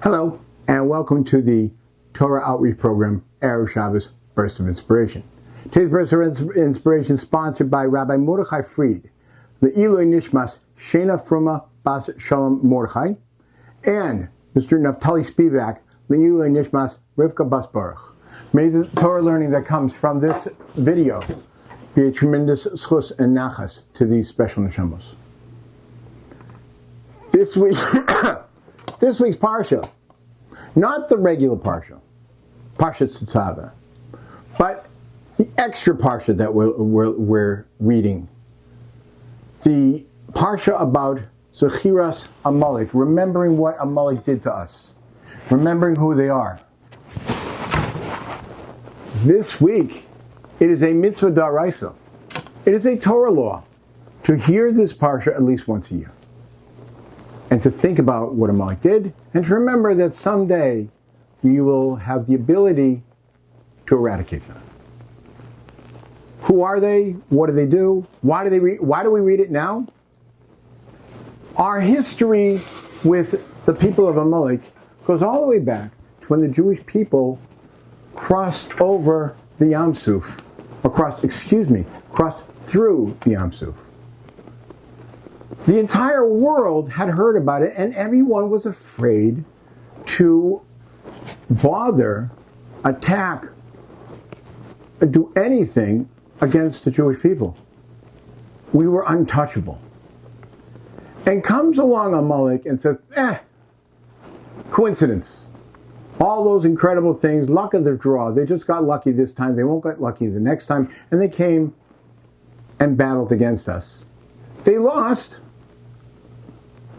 Hello, and welcome to the Torah Outreach Program, Erev Shabbos Burst of Inspiration. Today's Burst of Inspiration is sponsored by Rabbi Mordechai Fried, the Liluy Nishmas, Shaina Fruma Bas Shalom Mordechai, and Mr. Naftali Spivak, the Liluy Nishmas, Rivkah Bas Baruch. May the Torah learning that comes from this video be a tremendous schus and nachas to these special neshamos. This week's parsha, not the regular parsha, Parshas Tetzaveh, but the extra parsha that we're reading. The parsha about Zechiras Amalek, remembering what Amalek did to us, remembering who they are. This week, it is a mitzvah d'oraisa. It is a Torah law to hear this parsha at least once a year, and to think about what Amalek did, and to remember that someday you will have the ability to eradicate them. Who are they? What do they do? Why do we read it now? Our history with the people of Amalek goes all the way back to when the Jewish people crossed over the Yam Suf, or crossed through the Yam Suf. The entire world had heard about it, and everyone was afraid to bother, attack, do anything against the Jewish people. We were untouchable. And comes along Amalek and says, coincidence. All those incredible things, luck of the draw. They just got lucky this time. They won't get lucky the next time. And they came and battled against us. They lost,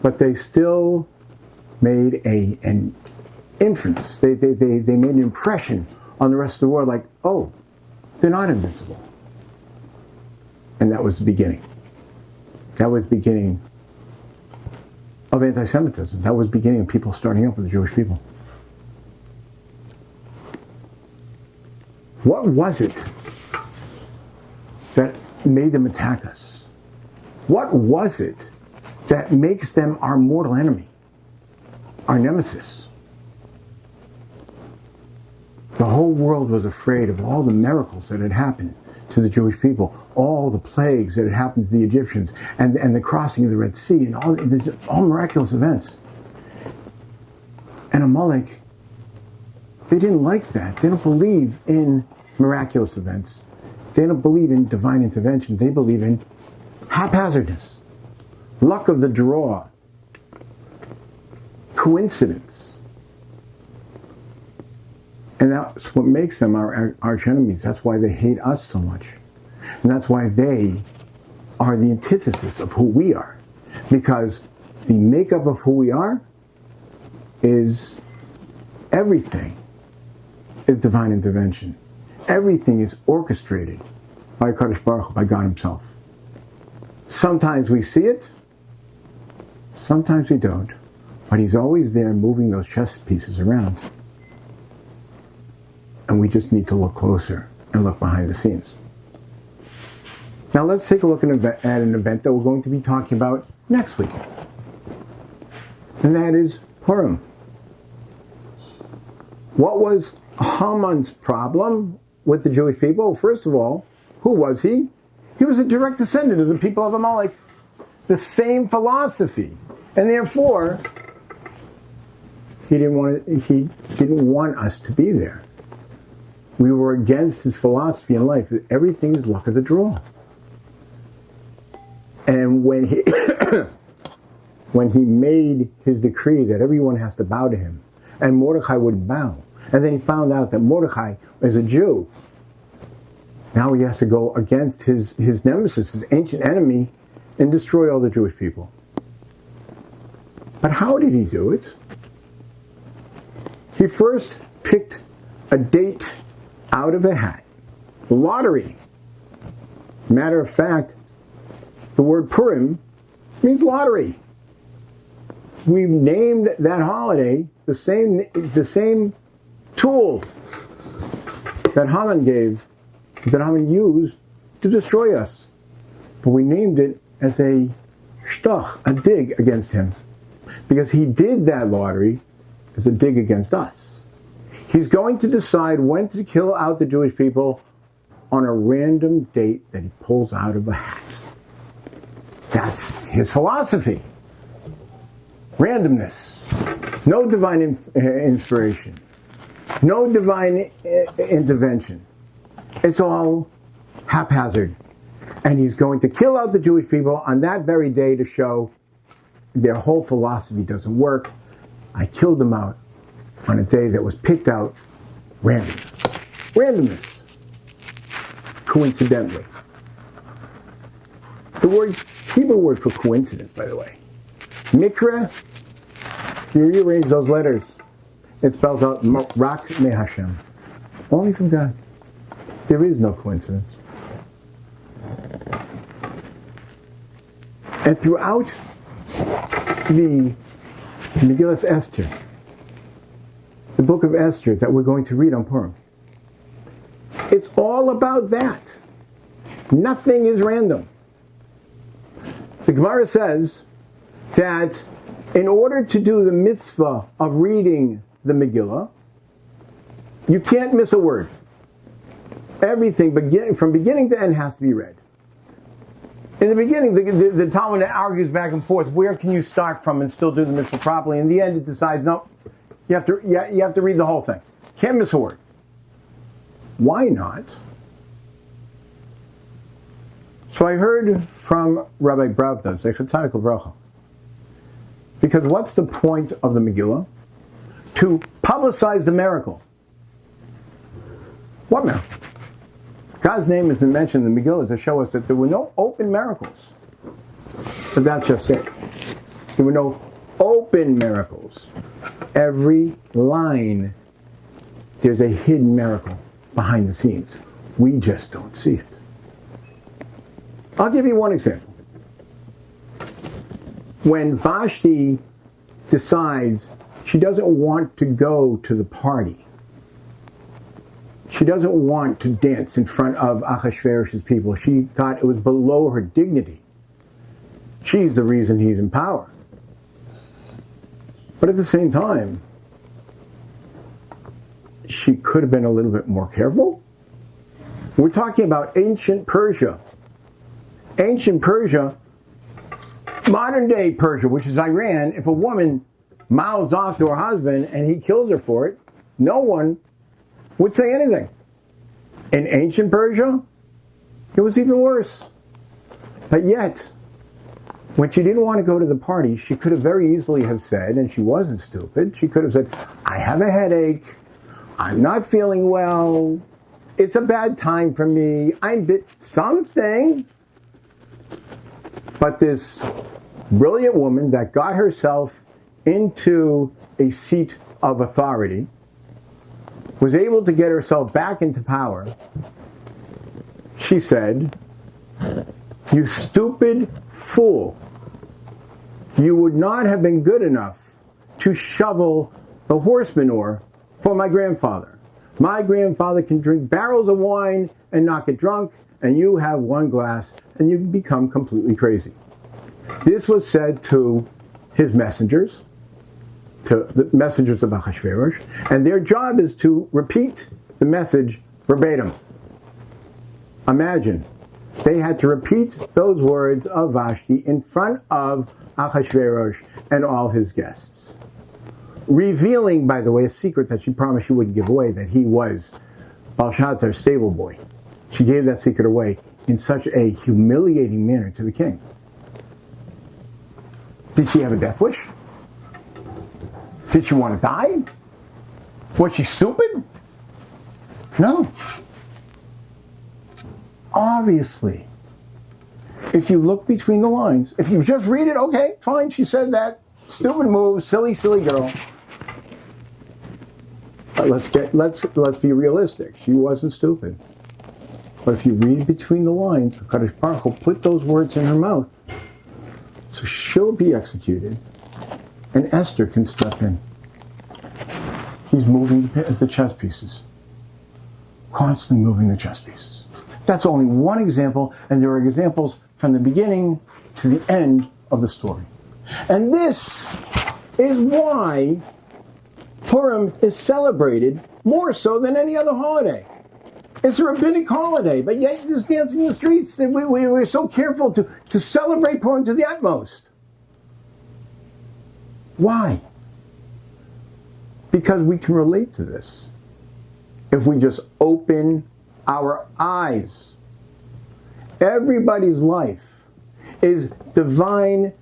but they still made an inference. They made an impression on the rest of the world, like, oh, they're not invincible. And that was the beginning. That was the beginning of anti-Semitism. That was the beginning of people starting up with the Jewish people. What was it that made them attack us? What was it that makes them our mortal enemy, our nemesis? The whole world was afraid of all the miracles that had happened to the Jewish people, all the plagues that had happened to the Egyptians, and the crossing of the Red Sea, and all miraculous events. And Amalek, they didn't like that. They don't believe in miraculous events. They don't believe in divine intervention. They believe in haphazardness, luck of the draw, coincidence. And that's what makes them our arch enemies. That's why they hate us so much. And that's why they are the antithesis of who we are. Because the makeup of who we are is everything is divine intervention. Everything is orchestrated by Baruch, by God Himself. Sometimes we see it, sometimes we don't, but He's always there moving those chess pieces around. And we just need to look closer and look behind the scenes. Now let's take a look at an event that we're going to be talking about next week. And that is Purim. What was Haman's problem with the Jewish people? First of all, who was he? He was a direct descendant of the people of Amalek. The same philosophy. And therefore, he didn't want us to be there. We were against his philosophy in life. Everything is luck of the draw. And when he when he made his decree that everyone has to bow to him, and Mordechai wouldn't bow, and then he found out that Mordechai is a Jew, now he has to go against his nemesis, his ancient enemy, and destroy all the Jewish people. But how did he do it? He first picked a date out of a hat. Lottery. Matter of fact, the word Purim means lottery. We named that holiday the same tool that Haman used to destroy us. But we named it as a shtoch, a dig against him. Because he did that lottery is a dig against us. He's going to decide when to kill out the Jewish people on a random date that he pulls out of a hat. That's his philosophy. Randomness. No divine inspiration. No divine intervention. It's all haphazard. And he's going to kill out the Jewish people on that very day to show their whole philosophy doesn't work. I killed them out on a day that was picked out randomly. Randomness. Coincidentally. The Hebrew word for coincidence, by the way. Mikra, if you rearrange those letters, it spells out Rak Me Hashem. Only from God. There is no coincidence. And throughout the Megillas Esther, the book of Esther that we're going to read on Purim, it's all about that. Nothing is random. The Gemara says that in order to do the mitzvah of reading the Megillah, you can't miss a word. Everything from beginning to end has to be read. In the beginning, the Talmud argues back and forth, where can you start from and still do the mitzvah properly? In the end, it decides, no, you have to read the whole thing. Can't miss a word. Why not? So I heard from Rabbi Bravda, Zachor Brach, because what's the point of the Megillah? To publicize the miracle. What miracle? God's name isn't mentioned in the Megillah to show us that there were no open miracles. But that's just it. There were no open miracles. Every line, there's a hidden miracle behind the scenes. We just don't see it. I'll give you one example. When Vashti decides she doesn't want to go to the party, she doesn't want to dance in front of Achashverosh's people. She thought it was below her dignity. She's the reason he's in power. But at the same time, she could have been a little bit more careful. We're talking about ancient Persia. Ancient Persia, modern day Persia, which is Iran, if a woman mouths off to her husband and he kills her for it, no one would say anything. In ancient Persia, it was even worse. But yet, when she didn't want to go to the party, she could have very easily have said, and she wasn't stupid, she could have said, I have a headache, I'm not feeling well, it's a bad time for me, I'm something. But this brilliant woman that got herself into a seat of authority was able to get herself back into power. She said, you stupid fool, you would not have been good enough to shovel the horse manure for my grandfather. My grandfather can drink barrels of wine and not get drunk, and you have one glass and you become completely crazy. This was said to his messengers, to the messengers of Achashverosh, and their job is to repeat the message verbatim. Imagine, they had to repeat those words of Vashti in front of Achashverosh and all his guests. Revealing, by the way, a secret that she promised she wouldn't give away, that he was Belshazzar's stable boy. She gave that secret away in such a humiliating manner to the king. Did she have a death wish? Did she want to die? Was she stupid? No. Obviously, if you look between the lines, if you just read it, okay, fine, she said that. Stupid move, silly girl. But let's be realistic. She wasn't stupid. But if you read between the lines, Kadosh Baruch will put those words in her mouth. So she'll be executed, and Esther can step in. He's moving the chess pieces. Constantly moving the chess pieces. That's only one example, and there are examples from the beginning to the end of the story. And this is why Purim is celebrated more so than any other holiday. It's a rabbinic holiday, but yet there's dancing in the streets. We're so careful to celebrate Purim to the utmost. Why? Because we can relate to this. If we just open our eyes. Everybody's life is divine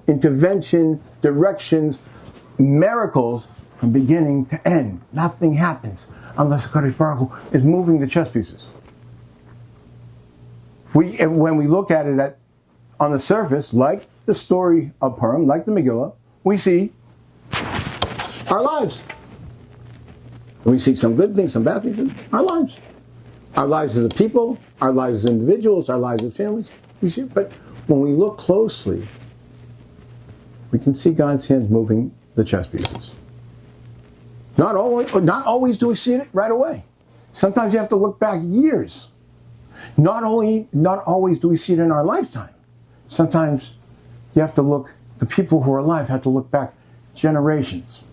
intervention, directions, miracles from beginning to end. Nothing happens unless Baruch is moving the chess pieces. When we look at it on the surface, like the story of Purim, like the Megillah, we see our lives. We see some good things, some bad things, our lives. Our lives as a people, our lives as individuals, our lives as families. We see, but when we look closely, we can see God's hands moving the chess pieces. Not always do we see it right away. Sometimes you have to look back years. Not always do we see it in our lifetime. Sometimes you have to look, the people who are alive have to look back generations.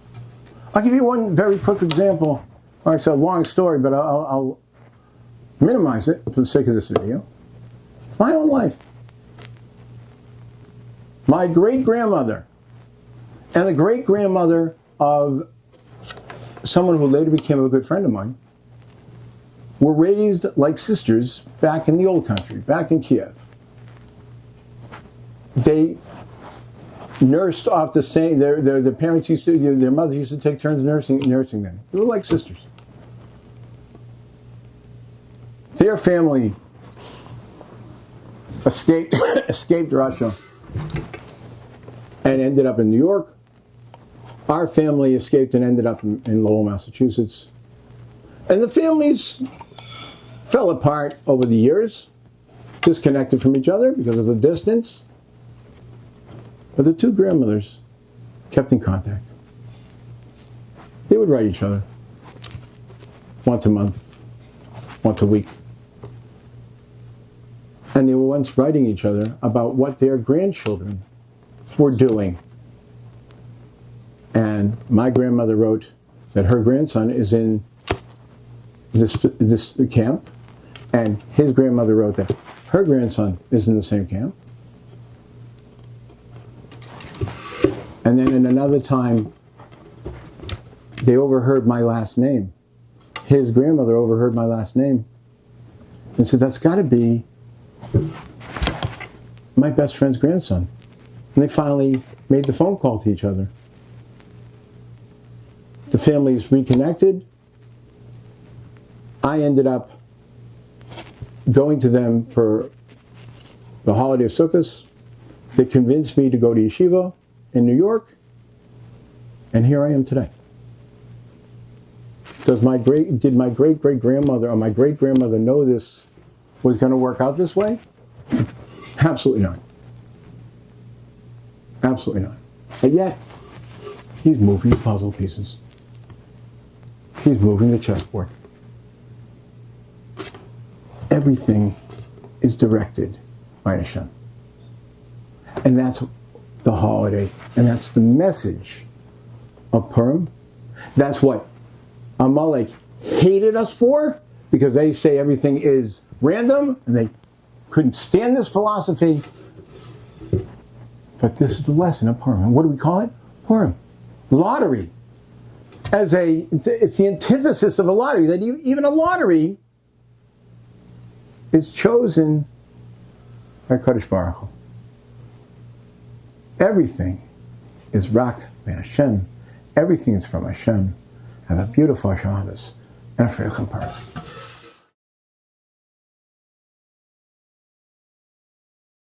I'll give you one very quick example. All right, it's a long story, but I'll minimize it for the sake of this video. My own life. My great-grandmother and the great-grandmother of someone who later became a good friend of mine were raised like sisters back in the old country, back in Kiev. They nursed off the same, their parents used to, their mother used to take turns nursing them. They were like sisters. Their family escaped Russia and ended up in New York. Our family escaped and ended up in Lowell, Massachusetts. And the families fell apart over the years, disconnected from each other because of the distance. But the two grandmothers kept in contact. They would write each other once a month, once a week. And they were once writing each other about what their grandchildren were doing. And my grandmother wrote that her grandson is in this camp, and his grandmother wrote that her grandson is in the same camp. And then in another time, they overheard my last name. His grandmother overheard my last name and said, that's got to be my best friend's grandson. And they finally made the phone call to each other. The families reconnected. I ended up going to them for the holiday of Sukkot. They convinced me to go to yeshiva in New York, and here I am today. Did my great-great-grandmother or my great-grandmother know this was going to work out this way? Absolutely not. Absolutely not. But yet, he's moving the puzzle pieces. He's moving the chessboard. Everything is directed by Hashem. And that's the holiday, and that's the message of Purim. That's what Amalek hated us for, because they say everything is random, and they couldn't stand this philosophy. But this is the lesson of Purim. And what do we call it? Purim. Lottery. It's the antithesis of a lottery, that even a lottery is chosen by Kadosh Baruch Hu. Everything is Rak Hashem. Everything is from Hashem. Have a beautiful Shabbos and a Freilichen Purim.